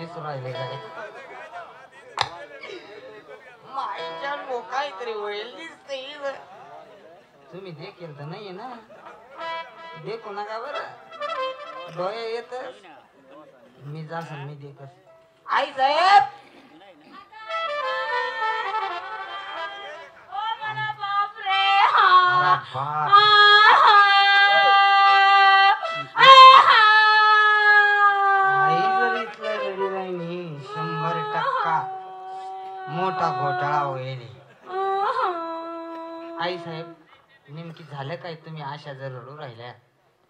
दिसू राहिले काय माईच्या काहीतरी होईल दिसते तुम्ही देखील तर नाहीये ना देखू नका बरं डोळे येत मी जास मी देखत आई साहेब मोठा घोटाळा होईल आई साहेब नेमकी झालं काय तुम्ही आशा जर रडू राहिल्या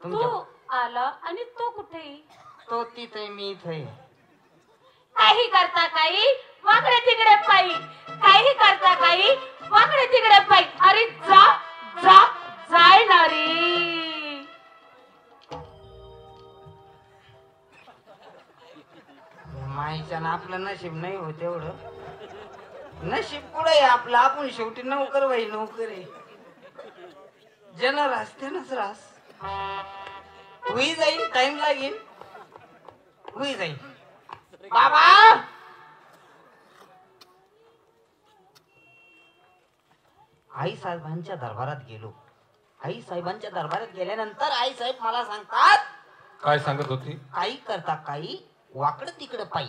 तुमच्या आला आणि तो कुठे तो तिथे मी इथे काही करता काही वाकडे तिकडे पायी काही करता काही वाकडे तिकडे पायी अरे जा जा जाय ना रे माईच्या ना आपलं नशीब नाही होत एवढं नशीब कुठे आहे आपलं आपण शेवटी नोकर बाई नोकर आहे जन रस्त्यानच रास होई जाईल टाइम लागेल होई जाईल बाबा आई साहेबांच्या दरबारात गेलो आई साहेबांच्या दरबारात गेल्यानंतर आई साहेब मला सांगतात काय सांगत होती काही करता काही वाकडं तिकडं पायी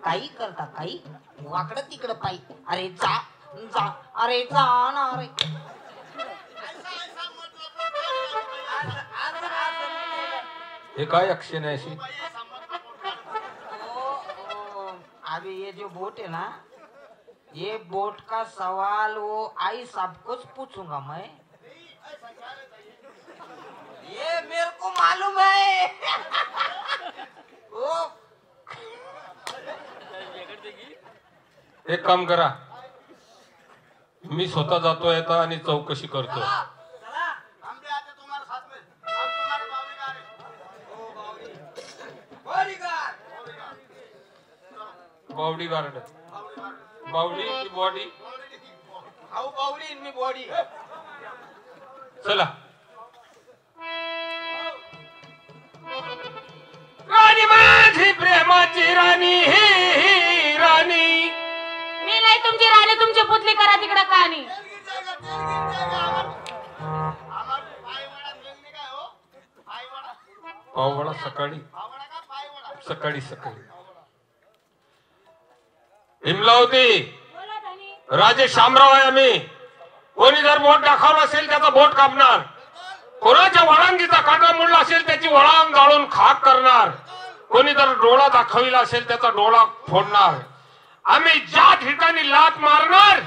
काही करता काही वाकडं तिकडं पायी अरे जा जा अरे जा ना अरे हे काय अक्षर आहे अशी अभी ये जो बोट है ना ये बोट का सवाल वो आई साहब को पूछूंगा मैं ये मेरे को मालूम है वो एक काम करा मी स्वतः जातोय आता आणि चौकशी करतो बावडी गार्ड बावडी की बॉडी बावडी मी बॉडी चला राणी माझी प्रेमाची राणी ही राणी मी नाही तुमची राणी तुमची पुतली करा तिकडे कहाणी पाववडा सकाळी सकाळी सकाळी हिमलावती राजे शामराव आहे आम्ही कोणी जर बोट दाखवलं असेल त्याचा बोट कापणार कोणाच्या वळंगीचा काटा मोडला असेल त्याची वळांग जाळून खाक करणार कोणी जर डोळा दाखविला असेल त्याचा डोळा फोडणार आम्ही ज्या ठिकाणी लात मारणार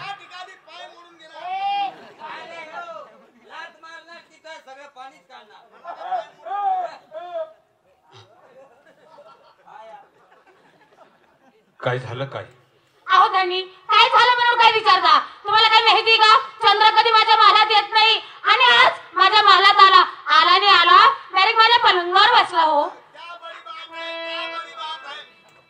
काय झालं काय अहो धनी काय झालं म्हणून काय विचारता तुम्हाला काय माहिती का चंद्र कधी माझ्या महालात येत नाही आणि आज माझ्या महालात आला आला नाही आला डायरेक्ट माझ्या पलंगावर बसला हो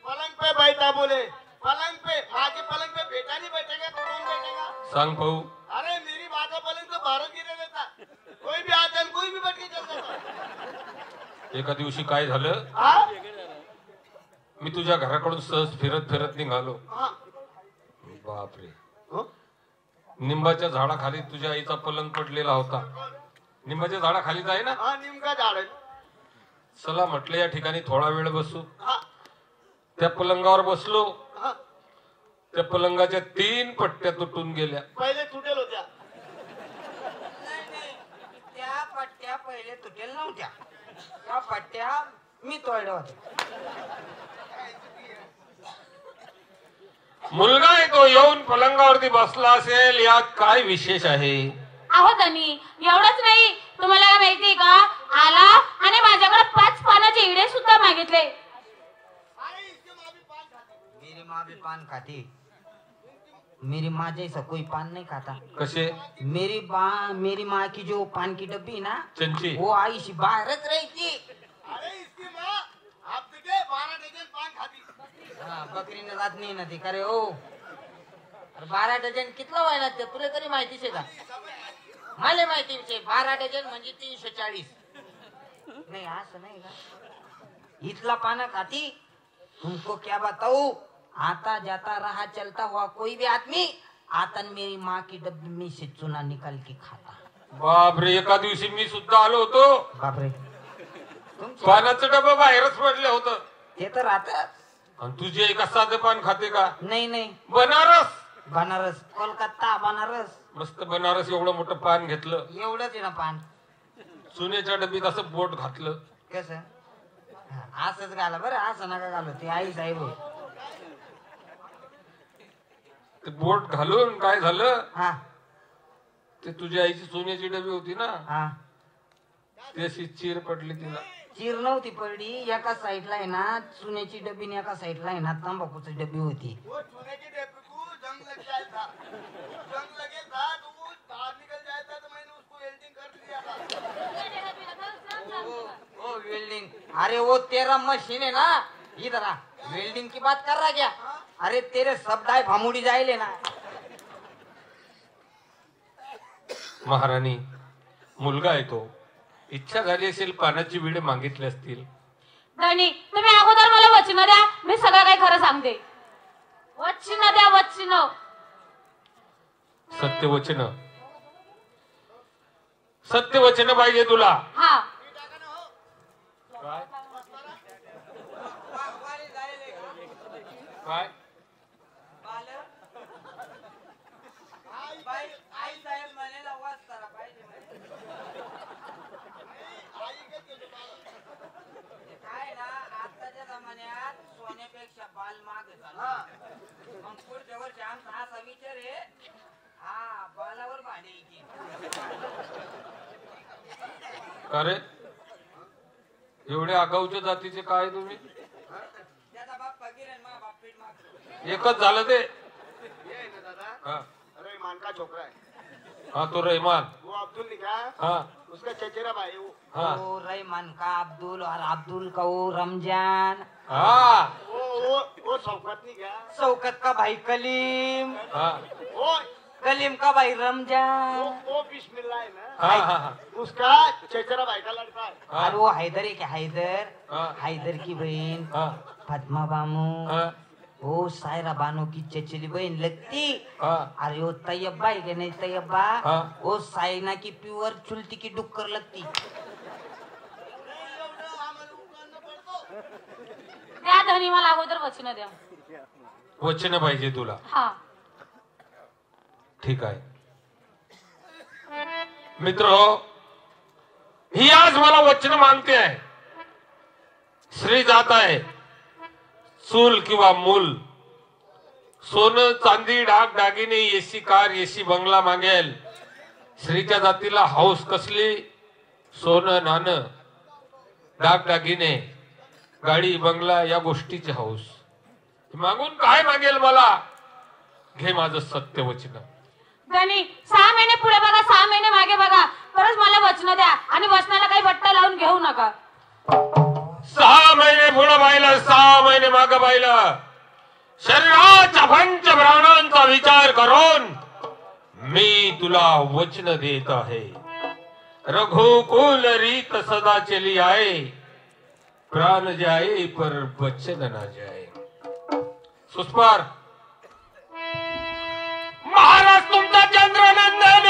पलंग पे बैठा बोले पलंग पे माझे पलंग पे बैठा नहीं बैठेगा तो कौन बैठेगा सांग भाऊ अरे मेरी बात पलंग तो बाहर गिरे देता कोई भी आता कोई भी बैठ के चल जाता एका दिवशी काय झालं मी तुझ्या घराकडून सहज फिरत फिरत निघालो बापरे निंबाच्या झाडाखाली तुझ्या आईचा पलंग पडलेला होता निंबाच्या झाडाखालीच आहे ना निमका झाड चला म्हटलं या ठिकाणी थोडा वेळ बसू त्या पलंगावर बसलो त्या पलंगाच्या 3 पट्ट्या तुटून गेल्या पहिले तुटेल होत्या त्या पट्ट्या पहिले तुटेल नव्हत्या त्या पट्ट्या मी तोडल्या होत्या मुलगा आहे तो येऊन पलंगावरती बसला असेल यात काय विशेष आहे अहो धनी एवढंच नाही तुम्हाला काय माहिती का आला आणि माझ्याकडे 5 पानाचे इडे सुद्धा मागितले मेरी माँ भी पान खाती मेरी माँ जैसा कोई पान नहीं खाता कसे मेरी माँ की जो पान की डब्बी ना चंची वो आई सी बाहरच रहती अरे इसकी माँ हफ्ते के 12 डजन पान खाती बकरीने जात नाही ना ती करे ओ 12 डझन कितलं व्हायला ते तुला तरी माहितीच आहे का मला माहिती 12 डझन म्हणजे 340 नाही असं नाही का इथला पाना खाती तुमको क्या बताऊं, आता जाता रहा चलता हुआ कोई भी आदमी आता मेरी माँ की डब्बी में से चुना निकाल के खाता. बापरे, एका दिवशी मी सुद्धा आलो होतो, बापरे, पानाचं डबं बाहेरच पडलं होतं. ते तर राहतात. आणि तुझे एका साधं पान खाते का? नाही नाही, बनारस, बनारस, कोलकाता, बनारस, मस्त बनारस एवढं मोठं पान घेतलं, एवढंच आहे ना पान. सोन्याच्या डबीत असं बोट घातलं. कसं असंच घाला बरं, असं नका घालू, ते आई साहेब होय. ते बोट घालून काय झालं, हा ते तुझ्या आईची सोन्याची डबी होती ना, हा, ती अशी चीर पडली तिला. चीर नव्हती पडली, एका साईडला आहे ना चुन्याची डबी आणि एका साईडला आहे ना तंबाखूची डबी होती. वो चूने की डेब्यू को जंग लग जाए था, जंग लगे था तो वो बाहर निकल जाए था, तो मैंने उसको वेल्डिंग कर दिया था. ओ वेल्डिंग, अरे वो तेरा मशीन है ना, इधर आ, वेल्डिंग की बात कर रहा क्या? अरे तेरे शब्द आहे फामुडी जायले ना. महाराणी, मुलगा आहे तो, इच्छा झाली असेल पानाची विड मागितली असतील. धनी, तुम्ही अगोदर मला वचन द्या, मी सगळं काही खरं सांगते. वचन द्या, वचन. सत्यवचन, सत्यवचन पाहिजे तुला. हा, काय काय आई साहेब म्हणायला वाच करा पाहिजे काय ना, आताच्या जमान्यात सोन्यापेक्षा बाल माग झाला. मग पुढच्या वर्षी आमचा असा विचार आहे, हा बालावर भाडे येते. अरे एवढ्या आगाऊच्या जातीचे काय तुम्ही? त्याचा बाप फकीर आहे, मा बाप पीठ मागतो. एकच झालं ते. ये है ना दादा, हा रहमान का छोकरा है, हा, तो रहमान. वो अब्दुल निकाह, हा उसका चचेरा भाई है वो. हा ओ रहमान का अब्दुल और अब्दुल का वो रमजान, हा वो शौकत निकाह, शौकत का भाई कलीम, हा वो कलीम का भाई रमजान, वो बिस्मिल्लाह है ना, हा हा उसका चचेरा भाई का लड़का है. और वो हैदर है क्या, हैदर, हा हैदर की बहन हा फातिमा बानू, हा वो सायरा बानो की चचेरी बहन लगती. हा अरे वो तैयबा है क्या नहीं तैयबा, हाँ. वो साइना की प्युअर चुलती की डुक्कर लगती. द्या धनी, मला अगोदर वचन द्या. वचन पाहिजे तुला. हा, ठीक आहे मित्र, ही आज मला वचन मानते आहे. श्री जात आहे, चूल किंवा मूल, सोनं चांदी डाग दागिने, एसी कार एसी बंगला मागेल. श्रीच्या जातीला हौस कसली? सोनं नाणं डाग दागिने गाडी बंगला या गोष्टीची हौस. मागून काय मागेल मला? घे माझं सत्य वचन. धनी, 6 महिने पुढे बघा, 6 महिने मागे बघा, तरच मला वचन द्या. आणि वचनाला काही बट्टा लावून घेऊ नका. 6 महिने पुढे पाहिलं, 6 महिने मागे पाहिलं. शरीराच्या पंच प्राणांचा विचार करून मी तुला वचन देत आहे. रघुकुल रीत सदा चली आहे, प्राण जाए पर वचन ना जाए. सुस्पार महाराज, तुमचा चंद्रनंदन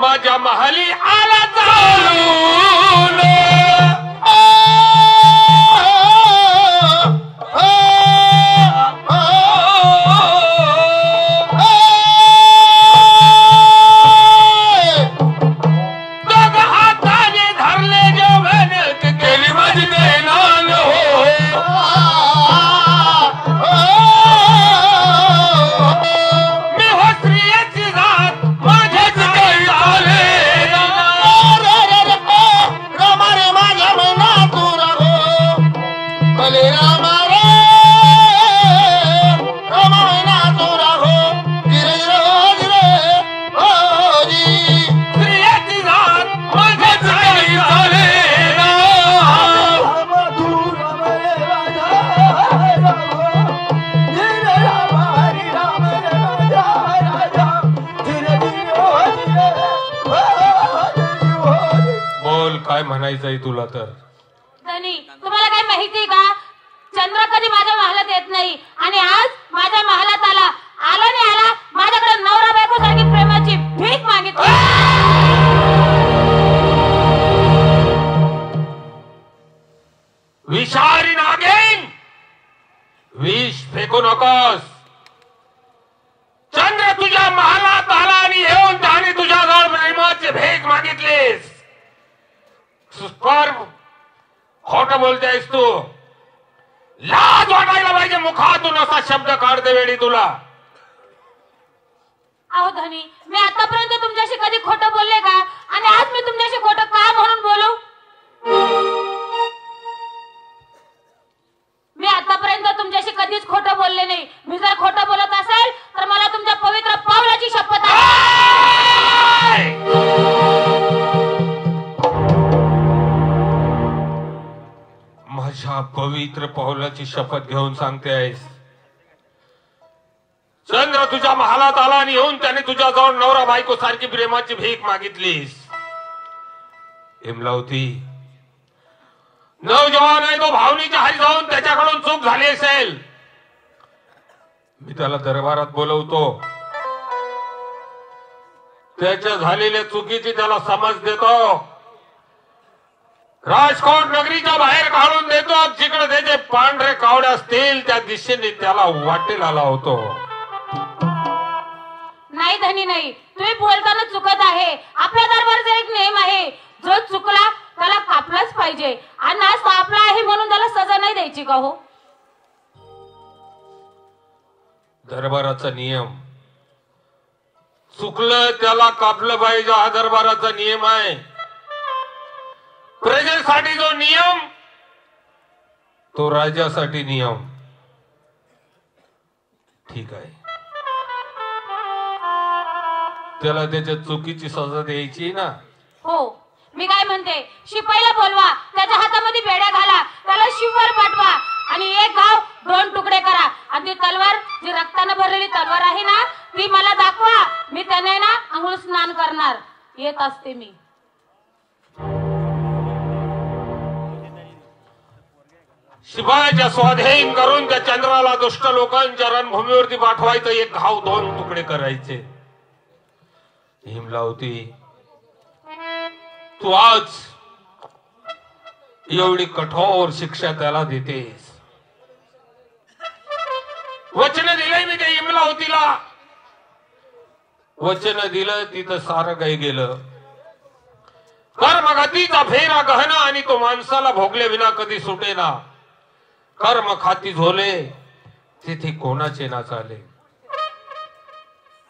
माझ्या महाली आला चालून. दोघं हाताने धरले जेवण केली माझी बेलान हो. मी हो स्त्रियाची जात, माझ्याच काही आले. रामा रे माझ्या मना तू राहो, भले रामा रे, रामा मना तू राहो, गिरे गिरे होरी. स्त्रियाची जात, माझ्याच काही आले. बोल, काय म्हणायचंय तुला तर? धनी, तुम्हाला काही चंद्र कधी माझ्या महालात येत नाही आणि आज माझ्या महालात आला नाही आला माझ्याकडे नवरा बायको सारखी प्रेमाची भीक मागितली. विषारी नागिन, विष फेकू नकोस. चंद्र तुझ्या महालात आला आणि येऊन त्याने तुझ्याजवळ प्रेमाची भीक मागितलीस. खोट बोलतेस तू. लाज वाटायला पाहिजे मुखातून असा शब्द काढते वेळी तुला. अहो धनी, मी आतापर्यंत तुमच्याशी कधी खोटं बोलले का? आणि आज मी तुमच्याशी खोटं का म्हणून बोलू? मी आतापर्यंत तुमच्याशी कधीच खोटं बोलले नाही. मी जर खोटं बोलत असेल तर मला तुमच्या पवित्र पावलाची शपथ आहे. माझ्या पवित्र पावलाची शपथ घेऊन सांगते आहेस. चंद्र तुझ्या महालात आला आणि येऊन त्याने तुझ्याजवळ नवरा बायको सारखी प्रेमाची भीक मागितलीस. हेमलावती, नवजवान आहे तो, भावनेच्या हारी जाऊन त्याच्याकडून चूक झाली असेल. मी त्याला दरबारात बोलवतो, त्याच्या झालेल्या चुकीची त्याला समज देतो, राजकोट नगरीच्या बाहेर काढून देतो. जिकडे त्याचे पांढरे कावडे असतील त्या दिशेने त्याला वाटेला लावतो. नाही धनी नाही, तुम्ही बोलताना चुकत आहे. आपल्या दरबारचा एक नियम आहे, जो चुकला त्याला कापलाच पाहिजे. आणि आज तो आपला आहे म्हणून त्याला सजा नाही द्यायची का हो? दरबाराचा नियम, चुकलं त्याला कापलं पाहिजे हा दरबाराचा नियम आहे. प्रजेसाठी जो नियम तो राजासाठी नियम. ठीक आहे, त्याला त्याच्या चुकीची सजा द्यायची ना. हो, मी काय म्हणते, शिपाईला बोलवा, त्याच्या हातामध्ये बेड्या घाला, त्याला शिववर पाठवा आणि एक गाव 2 तुकडे करा. आणि ती तलवार, जी रक्ताने भरलेली तलवार आहे ना, ती मला दाखवा. मी त्याने ना अंघोळ स्नान करणार. येत असते मी. शिपायाच्या स्वाधीन करून त्या चंद्राला दुष्ट लोकांच्या रणभूमीवरती पाठवायचं. एक घाव 2 तुकडे करायचे. हिमलावती, तू आज एवढी कठोर शिक्षा त्याला देतेस. वचन दिलंय मी त्या हिमलावतीला. वचन दिलं तिथं सारं काही गेलं. कर्मगतीचा फेरा गहना आणि तो माणसाला भोगले विना कधी सुटेना. कर्म खाती झोले तिथे कोणाचे ना चाले.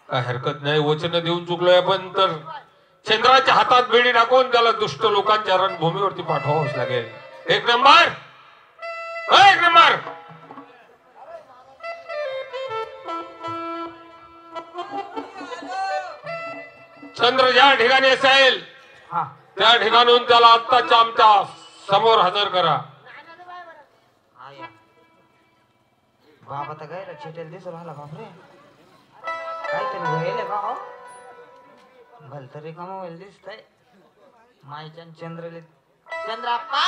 काय हरकत नाही, वचन देऊन चुकलोय आपण तर चंद्राच्या हातात बेडी टाकून त्याला दुष्ट लोकांच्या रणभूमीवरती पाठवावंच लागेल. 1 नंबर, 1 नंबर. चंद्र ज्या ठिकाणी असेल हा, त्या ठिकाणून त्याला आत्ताच्या आमच्या समोर हजर करा. बाबा तर गायला चिटेल दिसू राहिला. बापरे, काहीतरी होईल का हो? भल तरी का मोबाईल दिसतय. मायच्या चंद्रले चंद्राप्पा